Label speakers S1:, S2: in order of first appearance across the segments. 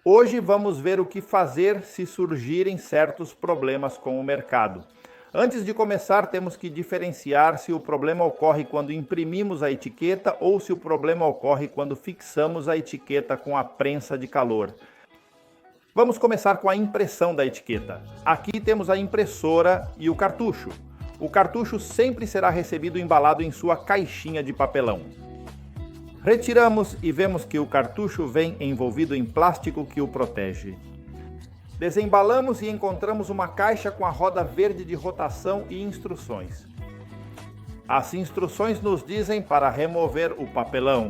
S1: Hoje vamos ver o que fazer se surgirem certos problemas com o mercado. Antes de começar, temos que diferenciar se o problema ocorre quando imprimimos a etiqueta ou se o problema ocorre quando fixamos a etiqueta com a prensa de calor. Vamos começar com a impressão da etiqueta. Aqui temos a impressora e o cartucho. O cartucho sempre será recebido embalado em sua caixinha de papelão. Retiramos e vemos que o cartucho vem envolvido em plástico que o protege. Desembalamos e encontramos uma caixa com a roda verde de rotação e instruções. As instruções nos dizem para remover o papelão.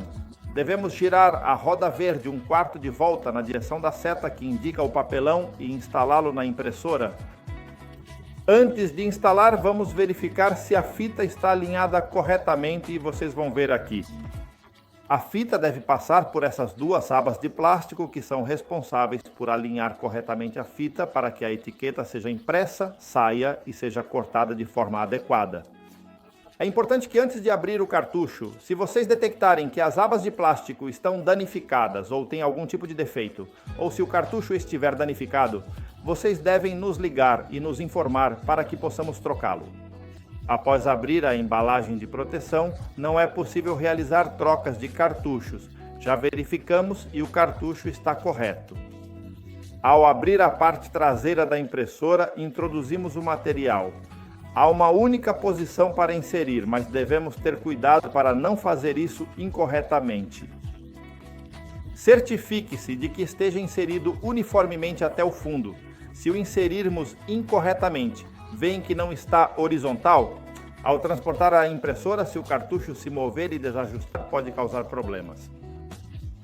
S1: Devemos girar a roda verde 1/4 de volta na direção da seta que indica o papelão e instalá-lo na impressora. Antes de instalar, vamos verificar se a fita está alinhada corretamente e vocês vão ver aqui. A fita deve passar por essas duas abas de plástico que são responsáveis por alinhar corretamente a fita para que a etiqueta seja impressa, saia e seja cortada de forma adequada. É importante que antes de abrir o cartucho, se vocês detectarem que as abas de plástico estão danificadas ou tem algum tipo de defeito, ou se o cartucho estiver danificado, vocês devem nos ligar e nos informar para que possamos trocá-lo. Após abrir a embalagem de proteção, não é possível realizar trocas de cartuchos. Já verificamos e o cartucho está correto. Ao abrir a parte traseira da impressora, introduzimos o material. Há uma única posição para inserir, mas devemos ter cuidado para não fazer isso incorretamente. Certifique-se de que esteja inserido uniformemente até o fundo. Se o inserirmos incorretamente, veem que não está horizontal? Ao transportar a impressora, se o cartucho se mover e desajustar, pode causar problemas.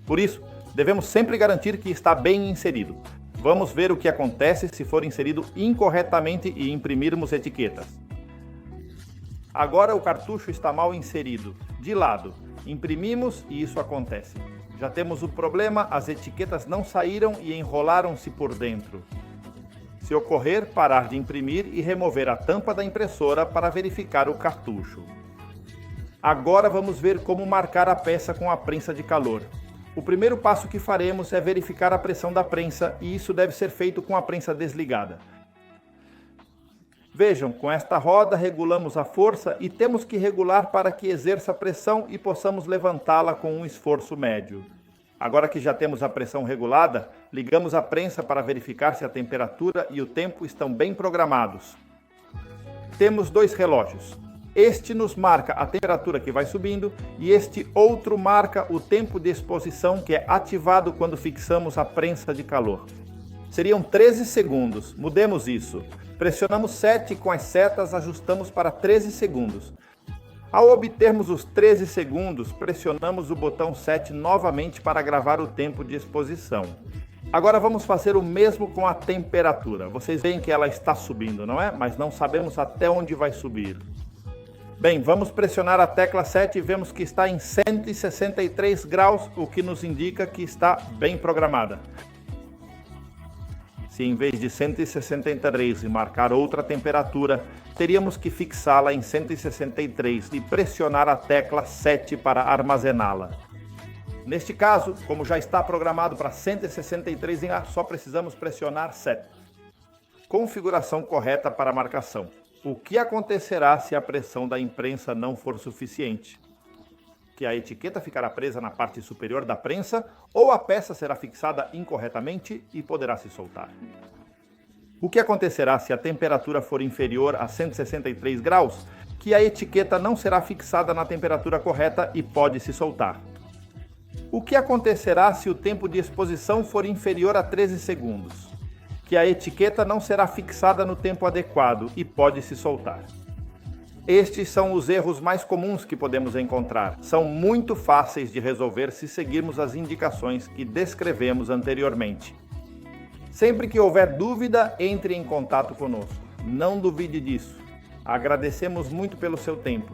S1: Por isso, devemos sempre garantir que está bem inserido. Vamos ver o que acontece se for inserido incorretamente e imprimirmos etiquetas. Agora o cartucho está mal inserido, de lado. Imprimimos e isso acontece. Já temos o problema, as etiquetas não saíram e enrolaram-se por dentro. Se ocorrer, parar de imprimir e remover a tampa da impressora para verificar o cartucho. Agora vamos ver como marcar a peça com a prensa de calor. O primeiro passo que faremos é verificar a pressão da prensa e isso deve ser feito com a prensa desligada. Vejam, com esta roda regulamos a força e temos que regular para que exerça pressão e possamos levantá-la com um esforço médio. Agora que já temos a pressão regulada, ligamos a prensa para verificar se a temperatura e o tempo estão bem programados. Temos dois relógios. Este nos marca a temperatura que vai subindo e este outro marca o tempo de exposição que é ativado quando fixamos a prensa de calor. Seriam 13 segundos. Mudemos isso. Pressionamos 7 e com as setas ajustamos para 13 segundos. Ao obtermos os 13 segundos, pressionamos o botão 7 novamente para gravar o tempo de exposição. Agora vamos fazer o mesmo com a temperatura. Vocês veem que ela está subindo, não é? Mas não sabemos até onde vai subir. Bem, vamos pressionar a tecla 7 e vemos que está em 163 graus, o que nos indica que está bem programada. Se em vez de 163 e marcar outra temperatura, teríamos que fixá-la em 163 e pressionar a tecla 7 para armazená-la. Neste caso, como já está programado para 163, só precisamos pressionar 7. Configuração correta para a marcação. O que acontecerá se a pressão da imprensa não for suficiente? Que a etiqueta ficará presa na parte superior da prensa ou a peça será fixada incorretamente e poderá se soltar. O que acontecerá se a temperatura for inferior a 163 graus? Que a etiqueta não será fixada na temperatura correta e pode se soltar. O que acontecerá se o tempo de exposição for inferior a 13 segundos? Que a etiqueta não será fixada no tempo adequado e pode se soltar. Estes são os erros mais comuns que podemos encontrar. São muito fáceis de resolver se seguirmos as indicações que descrevemos anteriormente. Sempre que houver dúvida, entre em contato conosco. Não duvide disso. Agradecemos muito pelo seu tempo.